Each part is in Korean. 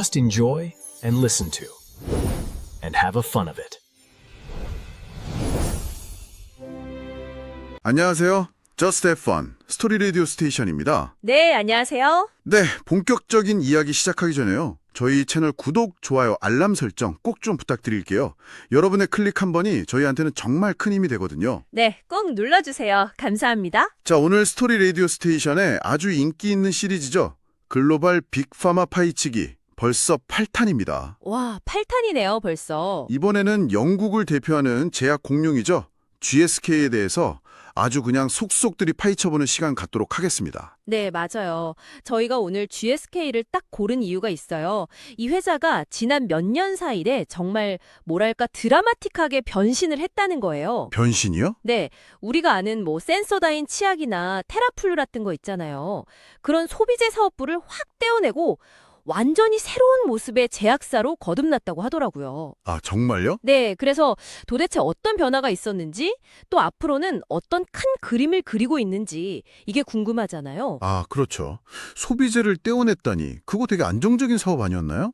Just enjoy and listen to and have a fun of it. 안녕하세요. Just Have Fun 스토리 라디오 스테이션입니다. 네, 안녕하세요. 네, 본격적인 이야기 시작하기 전에요. 저희 채널 구독, 좋아요, 알람 설정 꼭 좀 부탁드릴게요. 여러분의 클릭 한 번이 저희한테는 정말 큰 힘이 되거든요. 네, 꼭 눌러주세요. 감사합니다. 자, 오늘 스토리 라디오 스테이션의 아주 인기 있는 시리즈죠. 글로벌 빅파마 파헤치기. 벌써 8탄입니다. 와, 8탄이네요, 벌써. 이번에는 영국을 대표하는 제약 공룡이죠. GSK에 대해서 아주 그냥 속속들이 파헤쳐보는 시간 갖도록 하겠습니다. 네, 맞아요. 저희가 오늘 GSK를 딱 고른 이유가 있어요. 이 회사가 지난 몇 년 사이에 정말 뭐랄까 드라마틱하게 변신을 했다는 거예요. 변신이요? 네, 우리가 아는 센소다인 치약이나 테라플루 같은 거 있잖아요. 그런 소비재 사업부를 확 떼어내고 완전히 새로운 모습의 제약사로 거듭났다고 하더라고요. 아, 정말요? 네, 그래서 도대체 어떤 변화가 있었는지 또 앞으로는 어떤 큰 그림을 그리고 있는지 이게 궁금하잖아요. 아, 그렇죠. 소비재를 떼어냈다니 그거 되게 안정적인 사업 아니었나요?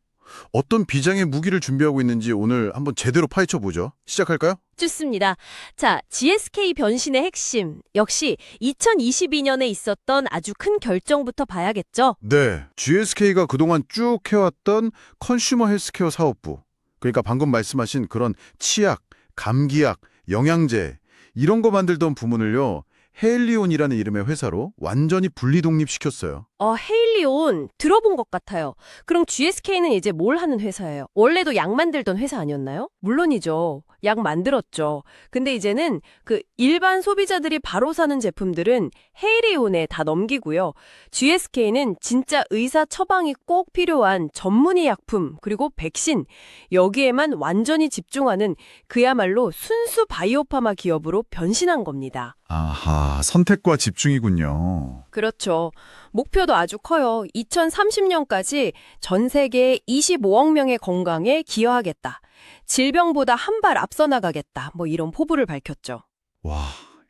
어떤 비장의 무기를 준비하고 있는지 오늘 한번 제대로 파헤쳐보죠. 시작할까요? 좋습니다. 자, GSK 변신의 핵심. 역시 2022년에 있었던 아주 큰 결정부터 봐야겠죠. 네, GSK가 그동안 쭉 해왔던 컨슈머 헬스케어 사업부. 그러니까 방금 말씀하신 그런 치약, 감기약, 영양제 이런 거 만들던 부문을요. 헤일리온이라는 이름의 회사로 완전히 분리독립시켰어요. 헤일리온 들어본 것 같아요. 그럼 GSK는 이제 뭘 하는 회사예요? 원래도 약 만들던 회사 아니었나요? 물론이죠. 약 만들었죠. 근데 이제는 그 일반 소비자들이 바로 사는 제품들은 헤일리온에 다 넘기고요. GSK는 진짜 의사 처방이 꼭 필요한 전문의 약품 그리고 백신 여기에만 완전히 집중하는 그야말로 순수 바이오파마 기업으로 변신한 겁니다. 아하, 선택과 집중이군요. 그렇죠. 목표도 아주 커요. 2030년까지 전 세계 25억 명의 건강에 기여하겠다. 질병보다 한 발 앞서 나가겠다. 이런 포부를 밝혔죠. 와,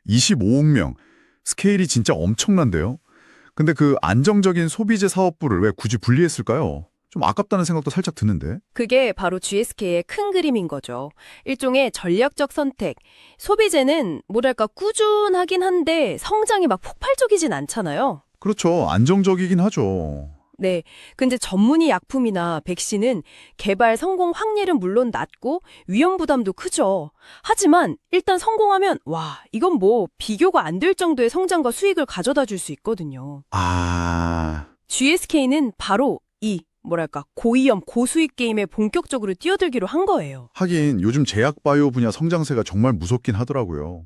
25억 명. 스케일이 진짜 엄청난데요? 근데 그 안정적인 소비재 사업부를 왜 굳이 분리했을까요? 좀 아깝다는 생각도 살짝 드는데. 그게 바로 GSK의 큰 그림인 거죠. 일종의 전략적 선택. 소비재는 뭐랄까 꾸준하긴 한데 성장이 막 폭발적이진 않잖아요. 그렇죠. 안정적이긴 하죠. 네. 근데 전문의 약품이나 백신은 개발 성공 확률은 물론 낮고 위험 부담도 크죠. 하지만 일단 성공하면 이건 비교가 안 될 정도의 성장과 수익을 가져다 줄 수 있거든요. 아, GSK는 바로 고위험 고수익 게임에 본격적으로 뛰어들기로 한 거예요. 하긴 요즘 제약 바이오 분야 성장세가 정말 무섭긴 하더라고요.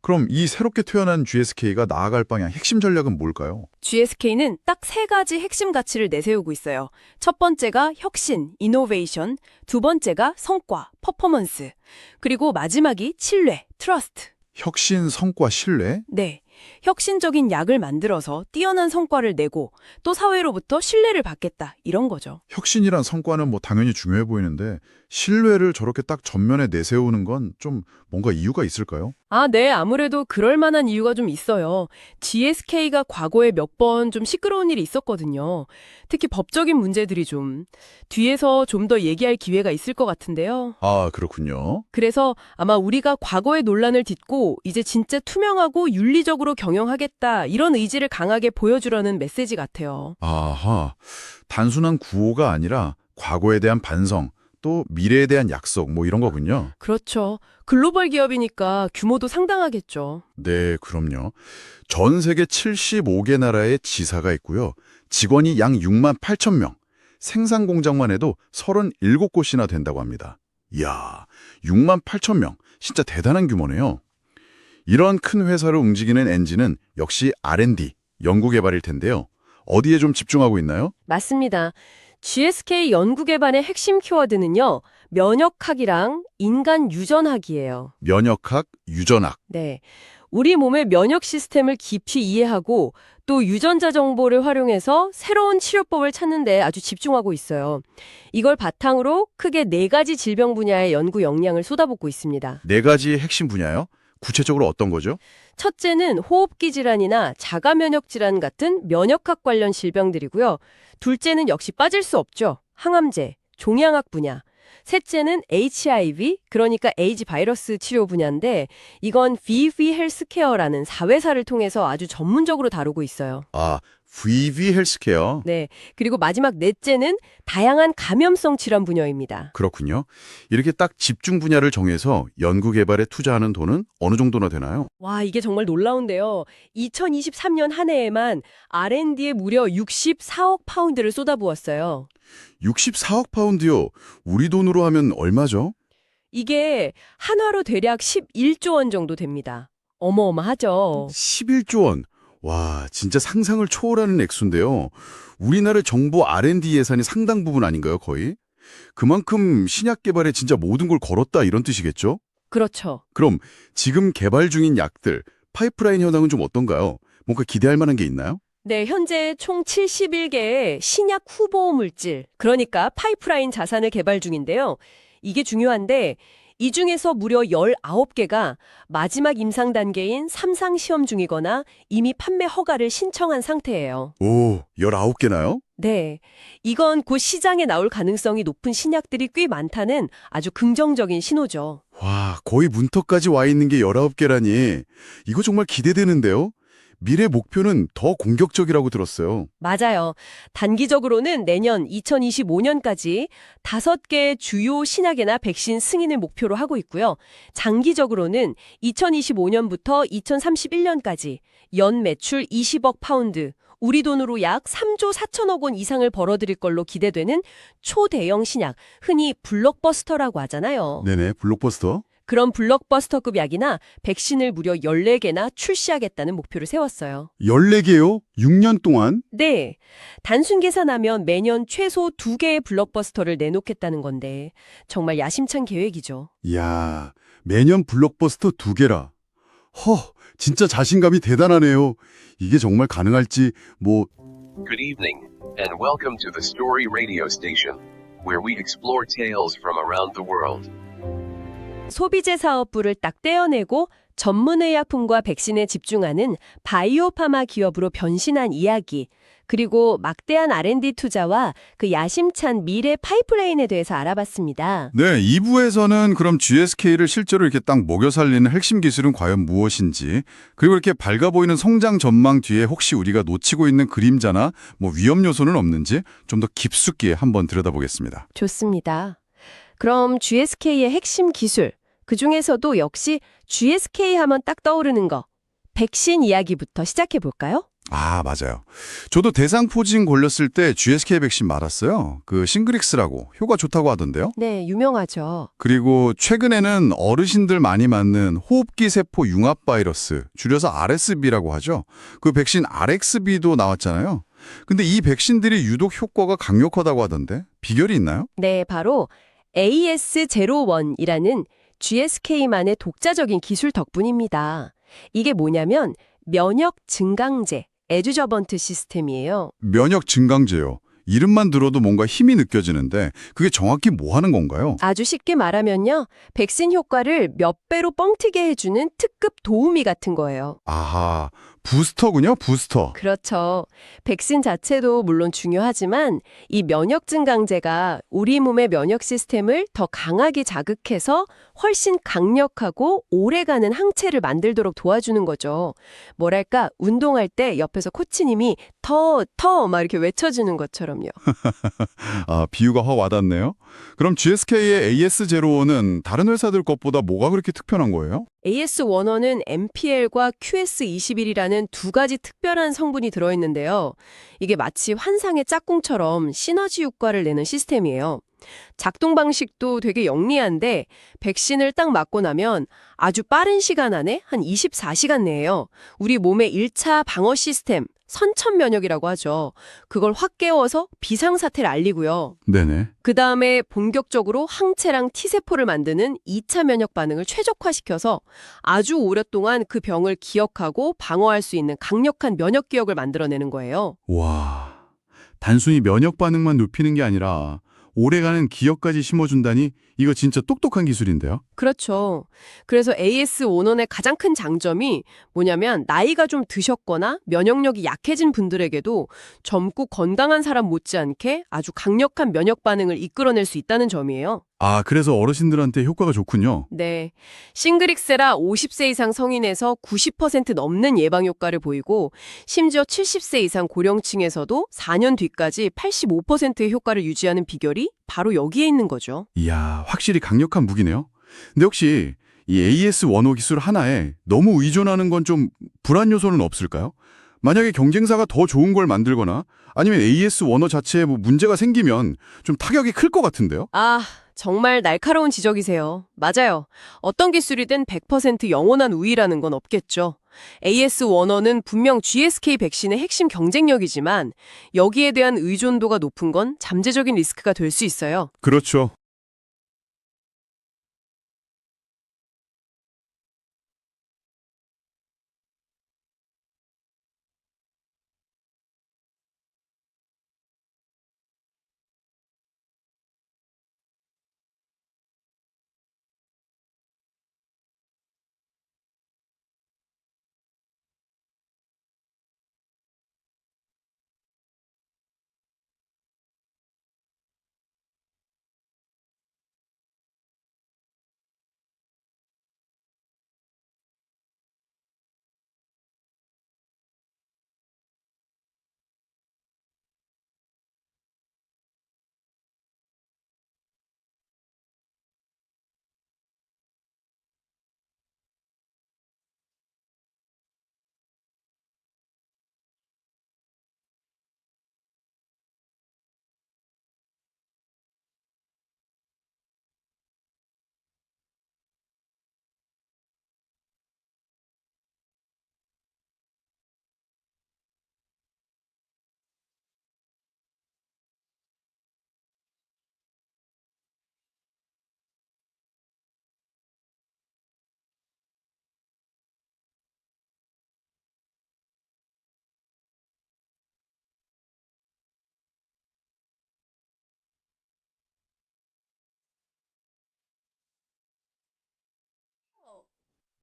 그럼 이 새롭게 태어난 GSK가 나아갈 방향 핵심 전략은 뭘까요? GSK는 딱 3가지 핵심 가치를 내세우고 있어요. 첫 번째가 혁신, 이노베이션, 두 번째가 성과, 퍼포먼스, 그리고 마지막이 신뢰, 트러스트. 혁신, 성과, 신뢰? 네, 혁신적인 약을 만들어서 뛰어난 성과를 내고 또 사회로부터 신뢰를 받겠다 이런 거죠. 혁신이란 성과는 당연히 중요해 보이는데 신뢰를 저렇게 딱 전면에 내세우는 건 좀 뭔가 이유가 있을까요? 네, 아무래도 그럴 만한 이유가 좀 있어요. GSK가 과거에 몇 번 좀 시끄러운 일이 있었거든요. 특히 법적인 문제들이 뒤에서 좀 더 얘기할 기회가 있을 것 같은데요. 아, 그렇군요. 그래서 아마 우리가 과거의 논란을 딛고 이제 진짜 투명하고 윤리적으로 경영하겠다 이런 의지를 강하게 보여주려는 메시지 같아요. 아하, 단순한 구호가 아니라 과거에 대한 반성, 또 미래에 대한 약속 이런 거군요. 그렇죠. 글로벌 기업이니까 규모도 상당하겠죠. 네, 그럼요. 전 세계 75개 나라에 지사가 있고요. 직원이 약 6만 8천 명, 생산 공장만 해도 37곳이나 된다고 합니다. 이야, 6만 8천 명, 진짜 대단한 규모네요. 이런 큰 회사를 움직이는 엔진은 역시 R&D, 연구개발일 텐데요. 어디에 좀 집중하고 있나요? 맞습니다. GSK 연구개발의 핵심 키워드는요. 면역학이랑 인간 유전학이에요. 면역학, 유전학. 네. 우리 몸의 면역 시스템을 깊이 이해하고 또 유전자 정보를 활용해서 새로운 치료법을 찾는 데 아주 집중하고 있어요. 이걸 바탕으로 크게 4가지 질병 분야의 연구 역량을 쏟아붓고 있습니다. 4가지의 핵심 분야요? 구체적으로 어떤 거죠? 첫째는 호흡기 질환이나 자가 면역 질환 같은 면역학 관련 질병들이고요. 둘째는 역시 빠질 수 없죠. 항암제, 종양학 분야. 셋째는 HIV, 그러니까 에이즈 바이러스 치료 분야인데 이건 VV 헬스케어라는 사회사를 통해서 아주 전문적으로 다루고 있어요. 아, VV 헬스케어. 네. 그리고 마지막 넷째는 다양한 감염성 질환 분야입니다. 그렇군요. 이렇게 딱 집중 분야를 정해서 연구 개발에 투자하는 돈은 어느 정도나 되나요? 와, 이게 정말 놀라운데요. 2023년 한 해에만 R&D에 무려 64억 파운드를 쏟아부었어요. 64억 파운드요. 우리 돈으로 하면 얼마죠? 이게 한화로 대략 11조 원 정도 됩니다. 어마어마하죠. 11조 원. 와, 진짜 상상을 초월하는 액수인데요. 우리나라 정부 R&D 예산이 상당 부분 아닌가요, 거의? 그만큼 신약 개발에 진짜 모든 걸 걸었다 이런 뜻이겠죠? 그렇죠. 그럼 지금 개발 중인 약들, 파이프라인 현황은 좀 어떤가요? 뭔가 기대할 만한 게 있나요? 네, 현재 총 71개의 신약 후보 물질, 그러니까 파이프라인 자산을 개발 중인데요. 이게 중요한데 이 중에서 무려 19개가 마지막 임상 단계인 3상 시험 중이거나 이미 판매 허가를 신청한 상태예요. 오, 19개나요? 네, 이건 곧 시장에 나올 가능성이 높은 신약들이 꽤 많다는 아주 긍정적인 신호죠. 와, 거의 문턱까지 와 있는 게 19개라니. 이거 정말 기대되는데요? 미래 목표는 더 공격적이라고 들었어요. 맞아요. 단기적으로는 내년 2025년까지 5개의 주요 신약이나 백신 승인을 목표로 하고 있고요. 장기적으로는 2025년부터 2031년까지 연 매출 20억 파운드, 우리 돈으로 약 3조 4천억 원 이상을 벌어들일 걸로 기대되는 초대형 신약, 흔히 블록버스터라고 하잖아요. 네네, 블록버스터. 그런 블록버스터급 약이나 백신을 무려 14개나 출시하겠다는 목표를 세웠어요. 14개요? 6년 동안? 네. 단순 계산하면 매년 최소 2개의 블록버스터를 내놓겠다는 건데 정말 야심찬 계획이죠. 이야, 매년 블록버스터 2개라. 진짜 자신감이 대단하네요. 이게 정말 가능할지, Good evening, and welcome to the Story Radio Station, where we explore tales from around the world. 소비재 사업부를 딱 떼어내고 전문의약품과 백신에 집중하는 바이오파마 기업으로 변신한 이야기, 그리고 막대한 R&D 투자와 그 야심찬 미래 파이프라인에 대해서 알아봤습니다. 네, 2부에서는 그럼 GSK를 실제로 이렇게 딱 먹여 살리는 핵심 기술은 과연 무엇인지, 그리고 이렇게 밝아 보이는 성장 전망 뒤에 혹시 우리가 놓치고 있는 그림자나 위험 요소는 없는지 좀 더 깊숙이 한번 들여다보겠습니다. 좋습니다. 그럼 GSK의 핵심 기술, 그중에서도 역시 GSK 하면 딱 떠오르는 거, 백신 이야기부터 시작해 볼까요? 아, 맞아요. 저도 대상포진 걸렸을 때 GSK 백신 맞았어요. 그 싱그릭스라고 효과 좋다고 하던데요. 네, 유명하죠. 그리고 최근에는 어르신들 많이 맞는 호흡기 세포 융합 바이러스, 줄여서 RSV라고 하죠. 그 백신 RXV도 나왔잖아요. 근데 이 백신들이 유독 효과가 강력하다고 하던데 비결이 있나요? 네, 바로 AS01이라는 GSK만의 독자적인 기술 덕분입니다. 이게 뭐냐면 면역 증강제, 에듀저번트 시스템이에요. 면역 증강제요. 이름만 들어도 뭔가 힘이 느껴지는데 그게 정확히 뭐 하는 건가요? 아주 쉽게 말하면요. 백신 효과를 몇 배로 뻥튀게 해주는 특급 도우미 같은 거예요. 아하, 부스터군요, 부스터. 그렇죠. 백신 자체도 물론 중요하지만 이 면역 증강제가 우리 몸의 면역 시스템을 더 강하게 자극해서 훨씬 강력하고 오래가는 항체를 만들도록 도와주는 거죠. 뭐랄까, 운동할 때 옆에서 코치님이 더 막 이렇게 외쳐주는 것처럼요. 아, 비유가 확 와닿네요. 그럼 GSK의 AS01은 다른 회사들 것보다 뭐가 그렇게 특별한 거예요? AS11은 MPL과 QS21이라는 두 가지 특별한 성분이 들어있는데요. 이게 마치 환상의 짝꿍처럼 시너지 효과를 내는 시스템이에요. 작동 방식도 되게 영리한데 백신을 딱 맞고 나면 아주 빠른 시간 안에 한 24시간 내에요. 우리 몸의 1차 방어 시스템, 선천 면역이라고 하죠. 그걸 확 깨워서 비상사태를 알리고요. 네네. 그 다음에 본격적으로 항체랑 T세포를 만드는 2차 면역 반응을 최적화시켜서 아주 오랫동안 그 병을 기억하고 방어할 수 있는 강력한 면역 기억을 만들어내는 거예요. 와, 단순히 면역 반응만 높이는 게 아니라 오래가는 기억까지 심어준다니 이거 진짜 똑똑한 기술인데요. 그렇죠. 그래서 AS1원의 가장 큰 장점이 뭐냐면 나이가 좀 드셨거나 면역력이 약해진 분들에게도 젊고 건강한 사람 못지않게 아주 강력한 면역 반응을 이끌어낼 수 있다는 점이에요. 아, 그래서 어르신들한테 효과가 좋군요. 네. 싱그릭세라 50세 이상 성인에서 90% 넘는 예방 효과를 보이고 심지어 70세 이상 고령층에서도 4년 뒤까지 85%의 효과를 유지하는 비결이 바로 여기에 있는 거죠. 이야, 확실히 강력한 무기네요. 근데 혹시 이 AS1호 기술 하나에 너무 의존하는 건 좀 불안 요소는 없을까요? 만약에 경쟁사가 더 좋은 걸 만들거나 아니면 AS1호 자체에 뭐 문제가 생기면 좀 타격이 클 것 같은데요? 아, 정말 날카로운 지적이세요. 맞아요. 어떤 기술이든 100% 영원한 우위라는 건 없겠죠. AS1호는 분명 GSK 백신의 핵심 경쟁력이지만 여기에 대한 의존도가 높은 건 잠재적인 리스크가 될 수 있어요. 그렇죠.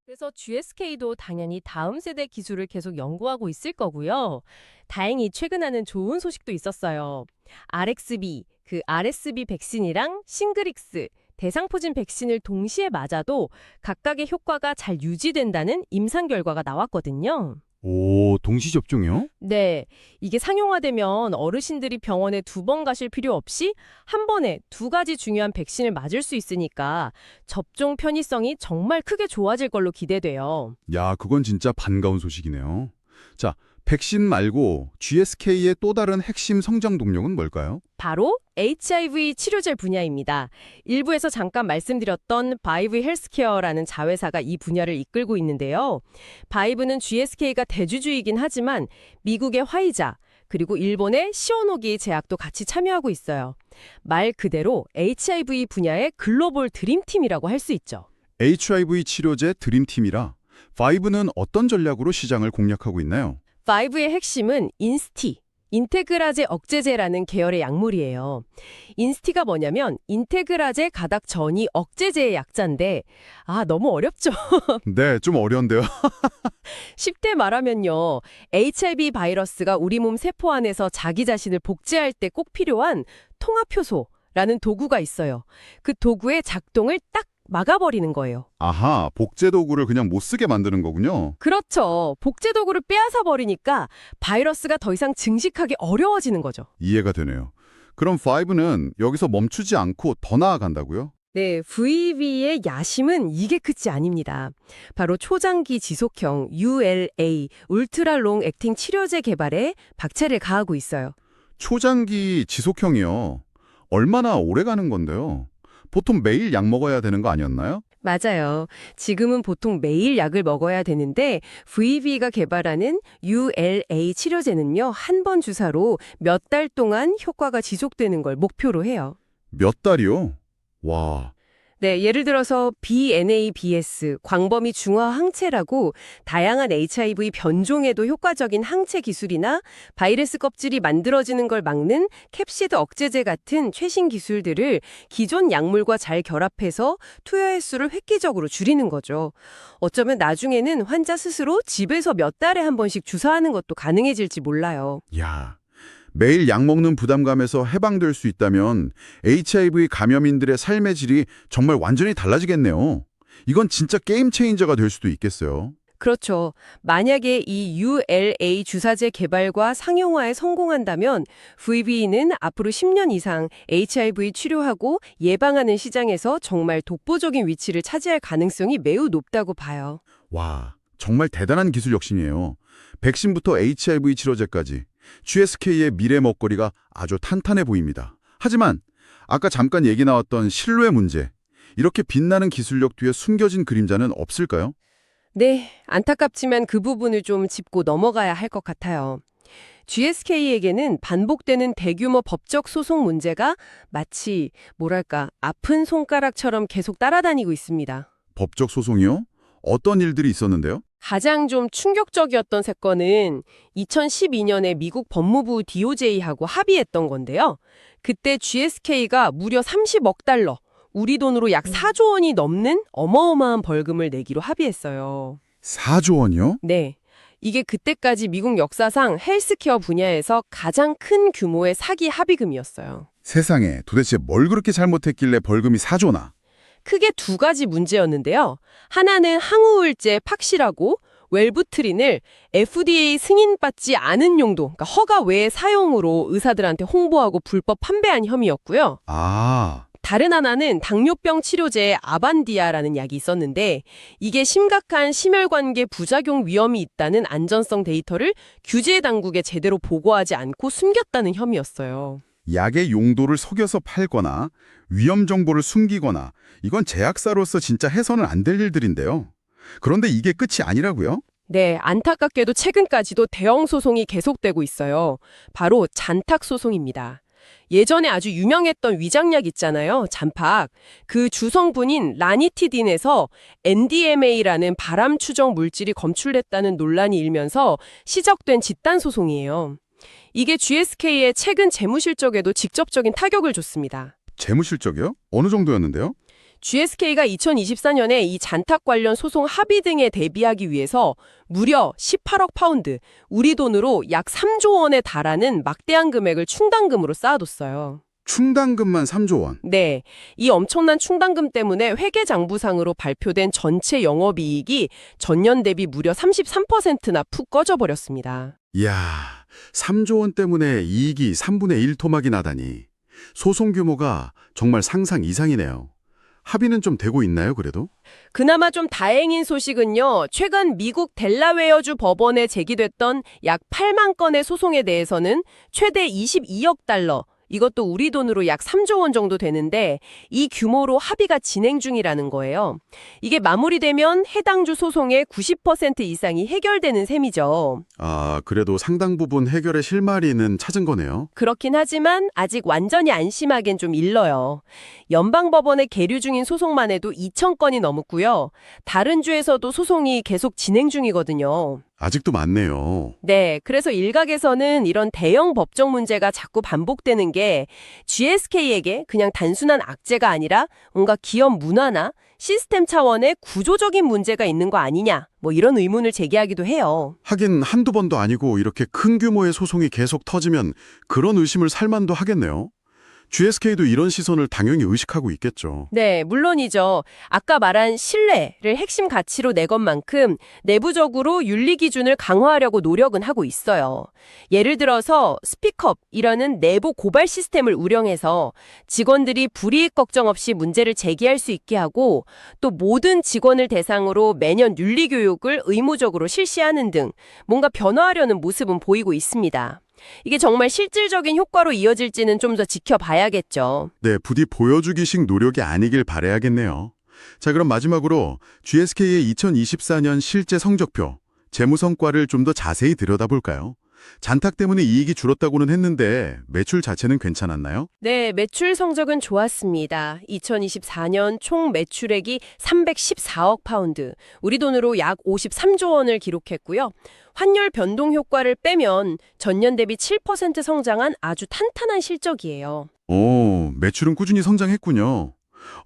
그래서 GSK도 당연히 다음 세대 기술을 계속 연구하고 있을 거고요. 다행히 최근에는 좋은 소식도 있었어요. RXB, 그 RSV 백신이랑 싱그릭스, 대상포진 백신을 동시에 맞아도 각각의 효과가 잘 유지된다는 임상 결과가 나왔거든요. 오, 동시 접종이요? 네, 이게 상용화되면 어르신들이 병원에 2번 가실 필요 없이 한 번에 2가지 중요한 백신을 맞을 수 있으니까 접종 편의성이 정말 크게 좋아질 걸로 기대돼요. 야, 그건 진짜 반가운 소식이네요. 자, 백신 말고 GSK의 또 다른 핵심 성장 동력은 뭘까요? 바로 HIV 치료제 분야입니다. 일부에서 잠깐 말씀드렸던 바이브 헬스케어라는 자회사가 이 분야를 이끌고 있는데요. 바이브는 GSK가 대주주이긴 하지만 미국의 화이자, 그리고 일본의 시오노기 제약도 같이 참여하고 있어요. 말 그대로 HIV 분야의 글로벌 드림팀이라고 할 수 있죠. HIV 치료제 드림팀이라 바이브는 어떤 전략으로 시장을 공략하고 있나요? 바이브의 핵심은 인스티, 인테그라제 억제제라는 계열의 약물이에요. 인스티가 뭐냐면 인테그라제 가닥 전이 억제제의 약자인데 너무 어렵죠. 네, 좀 어려운데요. 쉽게 말하면요. HIV 바이러스가 우리 몸 세포 안에서 자기 자신을 복제할 때 꼭 필요한 통합효소라는 도구가 있어요. 그 도구의 작동을 딱 막아버리는 거예요. 아하, 복제 도구를 그냥 못 쓰게 만드는 거군요. 그렇죠. 복제 도구를 빼앗아 버리니까 바이러스가 더 이상 증식하기 어려워지는 거죠. 이해가 되네요. 그럼 5는 여기서 멈추지 않고 더 나아간다고요? 네, VV의 야심은 이게 끝이 아닙니다. 바로 초장기 지속형 ULA, 울트라 롱 액팅 치료제 개발에 박차를 가하고 있어요. 초장기 지속형이요. 얼마나 오래 가는 건데요? 보통 매일 약 먹어야 되는 거 아니었나요? 맞아요. 지금은 보통 매일 약을 먹어야 되는데 VV가 개발하는 ULA 치료제는요. 한 번 주사로 몇 달 동안 효과가 지속되는 걸 목표로 해요. 몇 달이요? 와, 네, 예를 들어서 BNABS, 광범위 중화 항체라고 다양한 HIV 변종에도 효과적인 항체 기술이나 바이러스 껍질이 만들어지는 걸 막는 캡시드 억제제 같은 최신 기술들을 기존 약물과 잘 결합해서 투여 횟수를 획기적으로 줄이는 거죠. 어쩌면 나중에는 환자 스스로 집에서 몇 달에 한 번씩 주사하는 것도 가능해질지 몰라요. 야, 매일 약 먹는 부담감에서 해방될 수 있다면 HIV 감염인들의 삶의 질이 정말 완전히 달라지겠네요. 이건 진짜 게임 체인저가 될 수도 있겠어요. 그렇죠. 만약에 이 ULA 주사제 개발과 상용화에 성공한다면 VB는 앞으로 10년 이상 HIV 치료하고 예방하는 시장에서 정말 독보적인 위치를 차지할 가능성이 매우 높다고 봐요. 와, 정말 대단한 기술 혁신이에요. 백신부터 HIV 치료제까지 GSK의 미래 먹거리가 아주 탄탄해 보입니다. 하지만 아까 잠깐 얘기 나왔던 신뢰 문제, 이렇게 빛나는 기술력 뒤에 숨겨진 그림자는 없을까요? 네, 안타깝지만 그 부분을 좀 짚고 넘어가야 할 것 같아요. GSK에게는 반복되는 대규모 법적 소송 문제가 마치 뭐랄까 아픈 손가락처럼 계속 따라다니고 있습니다. 법적 소송이요? 어떤 일들이 있었는데요? 가장 좀 충격적이었던 사건은 2012년에 미국 법무부 DOJ하고 합의했던 건데요. 그때 GSK가 무려 30억 달러, 우리 돈으로 약 4조 원이 넘는 어마어마한 벌금을 내기로 합의했어요. 4조 원이요? 네. 이게 그때까지 미국 역사상 헬스케어 분야에서 가장 큰 규모의 사기 합의금이었어요. 세상에, 도대체 뭘 그렇게 잘못했길래 벌금이 4조나? 크게 두 가지 문제였는데요. 하나는 항우울제 팍시라고 웰부트린을 FDA 승인받지 않은 용도, 그러니까 허가 외의 사용으로 의사들한테 홍보하고 불법 판매한 혐의였고요. 아, 다른 하나는 당뇨병 치료제 아반디아라는 약이 있었는데 이게 심각한 심혈관계 부작용 위험이 있다는 안전성 데이터를 규제 당국에 제대로 보고하지 않고 숨겼다는 혐의였어요. 약의 용도를 속여서 팔거나 위험 정보를 숨기거나 이건 제약사로서 진짜 해서는 안 될 일들인데요. 그런데 이게 끝이 아니라고요? 네, 안타깝게도 최근까지도 대형 소송이 계속되고 있어요. 바로 잔탁 소송입니다. 예전에 아주 유명했던 위장약 있잖아요. 잔팍. 그 주성분인 라니티딘에서 NDMA라는 바람 추정 물질이 검출됐다는 논란이 일면서 시작된 집단 소송이에요. 이게 GSK의 최근 재무 실적에도 직접적인 타격을 줬습니다. 재무 실적이요? 어느 정도였는데요? GSK가 2024년에 이 잔탁 관련 소송 합의 등에 대비하기 위해서 무려 18억 파운드, 우리 돈으로 약 3조 원에 달하는 막대한 금액을 충당금으로 쌓아뒀어요. 충당금만 3조 원. 네, 이 엄청난 충당금 때문에 회계장부상으로 발표된 전체 영업이익이 전년 대비 무려 33%나 푹 꺼져버렸습니다. 이야, 3조 원 때문에 이익이 3분의 1 토막이 나다니. 소송 규모가 정말 상상 이상이네요. 합의는 좀 되고 있나요, 그래도? 그나마 좀 다행인 소식은요. 최근 미국 델라웨어주 법원에 제기됐던 약 8만 건의 소송에 대해서는 최대 22억 달러, 이것도 우리 돈으로 약 3조 원 정도 되는데 이 규모로 합의가 진행 중이라는 거예요. 이게 마무리되면 해당 주 소송의 90% 이상이 해결되는 셈이죠. 아, 그래도 상당 부분 해결의 실마리는 찾은 거네요. 그렇긴 하지만 아직 완전히 안심하기엔 좀 일러요. 연방법원에 계류 중인 소송만 해도 2,000건이 넘었고요. 다른 주에서도 소송이 계속 진행 중이거든요. 아직도 많네요. 네, 그래서 일각에서는 이런 대형 법적 문제가 자꾸 반복되는 게 GSK에게 그냥 단순한 악재가 아니라 뭔가 기업 문화나 시스템 차원의 구조적인 문제가 있는 거 아니냐, 뭐 이런 의문을 제기하기도 해요. 하긴 한두 번도 아니고 이렇게 큰 규모의 소송이 계속 터지면 그런 의심을 살 만도 하겠네요. GSK도 이런 시선을 당연히 의식하고 있겠죠. 네, 물론이죠. 아까 말한 신뢰를 핵심 가치로 내건 만큼 내부적으로 윤리 기준을 강화하려고 노력은 하고 있어요. 예를 들어서 스피크업이라는 내부 고발 시스템을 운영해서 직원들이 불이익 걱정 없이 문제를 제기할 수 있게 하고 또 모든 직원을 대상으로 매년 윤리 교육을 의무적으로 실시하는 등 뭔가 변화하려는 모습은 보이고 있습니다. 이게 정말 실질적인 효과로 이어질지는 좀 더 지켜봐야겠죠. 네, 부디 보여주기식 노력이 아니길 바라야겠네요. 자, 그럼 마지막으로 GSK의 2024년 실제 성적표, 재무 성과를 좀 더 자세히 들여다볼까요? 잔탁 때문에 이익이 줄었다고는 했는데 매출 자체는 괜찮았나요? 네, 매출 성적은 좋았습니다. 2024년 총 매출액이 314억 파운드, 우리 돈으로 약 53조 원을 기록했고요. 환율 변동 효과를 빼면 전년 대비 7% 성장한 아주 탄탄한 실적이에요. 오, 매출은 꾸준히 성장했군요.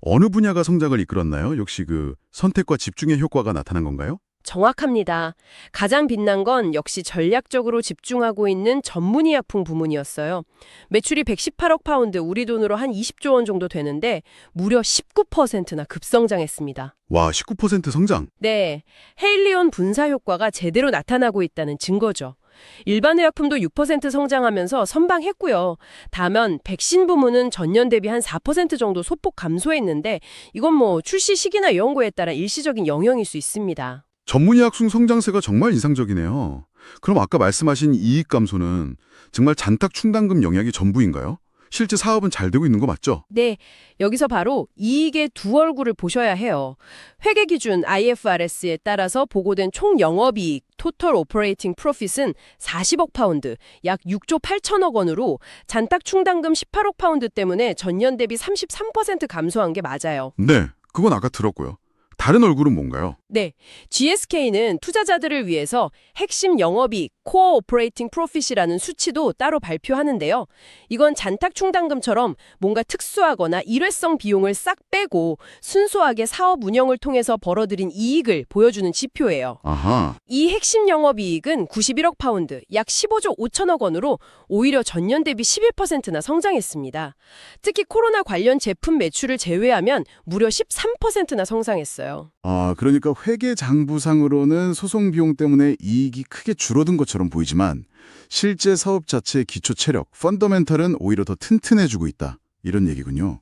어느 분야가 성장을 이끌었나요? 역시 선택과 집중의 효과가 나타난 건가요? 정확합니다. 가장 빛난 건 역시 전략적으로 집중하고 있는 전문의약품 부문이었어요. 매출이 118억 파운드, 우리 돈으로 한 20조 원 정도 되는데 무려 19%나 급성장했습니다. 와, 19% 성장. 네, 헤일리온 분사 효과가 제대로 나타나고 있다는 증거죠. 일반 의약품도 6% 성장하면서 선방했고요. 다만 백신 부문은 전년 대비 한 4% 정도 소폭 감소했는데 이건 출시 시기나 연구에 따라 일시적인 영향일 수 있습니다. 전문의학품 성장세가 정말 인상적이네요. 그럼 아까 말씀하신 이익 감소는 정말 잔탁 충당금 영향이 전부인가요? 실제 사업은 잘 되고 있는 거 맞죠? 네, 여기서 바로 이익의 두 얼굴을 보셔야 해요. 회계 기준 IFRS에 따라서 보고된 총 영업이익 (Total Operating Profit은) 40억 파운드, 약 6조 8천억 원으로 잔탁 충당금 18억 파운드 때문에 전년 대비 33% 감소한 게 맞아요. 네, 그건 아까 들었고요. 다른 얼굴은 뭔가요? 네, GSK는 투자자들을 위해서 핵심 영업이익 (Core Operating Profit이라는 수치도 따로 발표하는데요. 이건 잔탁 충당금처럼 뭔가 특수하거나 일회성 비용을 싹 빼고 순수하게 사업 운영을 통해서 벌어들인 이익을 보여주는 지표예요. 아하. 이 핵심 영업이익은 91억 파운드, 약 15조 5천억 원으로 오히려 전년 대비 11%나 성장했습니다. 특히 코로나 관련 제품 매출을 제외하면 무려 13%나 성장했어요. 아, 그러니까 회계장부상으로는 소송 비용 때문에 이익이 크게 줄어든 것처럼 보이지만 실제 사업 자체의 기초 체력, 펀더멘털은 오히려 더 튼튼해지고 있다. 이런 얘기군요.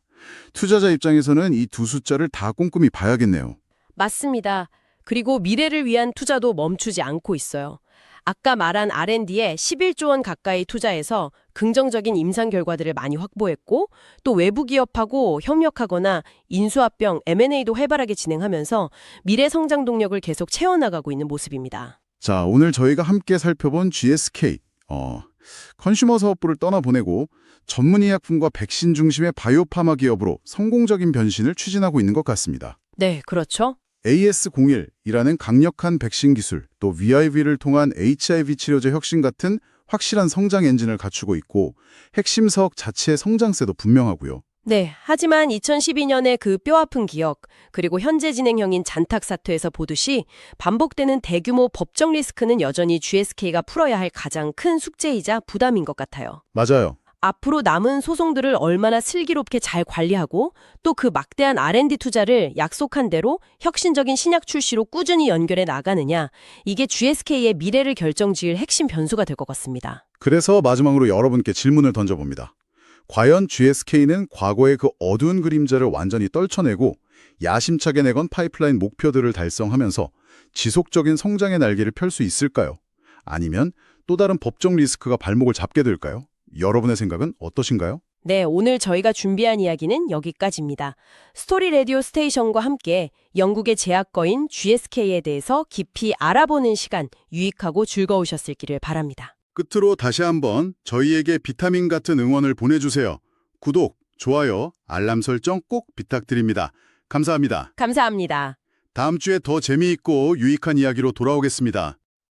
투자자 입장에서는 이 두 숫자를 다 꼼꼼히 봐야겠네요. 맞습니다. 그리고 미래를 위한 투자도 멈추지 않고 있어요. 아까 말한 R&D에 11조 원 가까이 투자해서 긍정적인 임상 결과들을 많이 확보했고 또 외부 기업하고 협력하거나 인수합병, M&A도 활발하게 진행하면서 미래 성장 동력을 계속 채워나가고 있는 모습입니다. 자, 오늘 저희가 함께 살펴본 GSK, 컨슈머 사업부를 떠나보내고 전문의약품과 백신 중심의 바이오파마 기업으로 성공적인 변신을 추진하고 있는 것 같습니다. 네, 그렇죠. AS01이라는 강력한 백신 기술, 또 VIV를 통한 HIV 치료제 혁신 같은 확실한 성장 엔진을 갖추고 있고 핵심 사업 자체의 성장세도 분명하고요. 네, 하지만 2012년의 그 뼈아픈 기억, 그리고 현재 진행형인 잔탁 사태에서 보듯이 반복되는 대규모 법정 리스크는 여전히 GSK가 풀어야 할 가장 큰 숙제이자 부담인 것 같아요. 맞아요. 앞으로 남은 소송들을 얼마나 슬기롭게 잘 관리하고 또 그 막대한 R&D 투자를 약속한 대로 혁신적인 신약 출시로 꾸준히 연결해 나가느냐, 이게 GSK의 미래를 결정지을 핵심 변수가 될 것 같습니다. 그래서 마지막으로 여러분께 질문을 던져봅니다. 과연 GSK는 과거의 그 어두운 그림자를 완전히 떨쳐내고 야심차게 내건 파이프라인 목표들을 달성하면서 지속적인 성장의 날개를 펼 수 있을까요? 아니면 또 다른 법정 리스크가 발목을 잡게 될까요? 여러분의 생각은 어떠신가요? 네, 오늘 저희가 준비한 이야기는 여기까지입니다. 스토리 라디오 스테이션과 함께 영국의 제약거인 GSK에 대해서 깊이 알아보는 시간, 유익하고 즐거우셨을기를 바랍니다. 끝으로 다시 한번 저희에게 비타민 같은 응원을 보내주세요. 구독, 좋아요, 알람 설정 꼭 부탁드립니다. 감사합니다. 감사합니다. 다음 주에 더 재미있고 유익한 이야기로 돌아오겠습니다.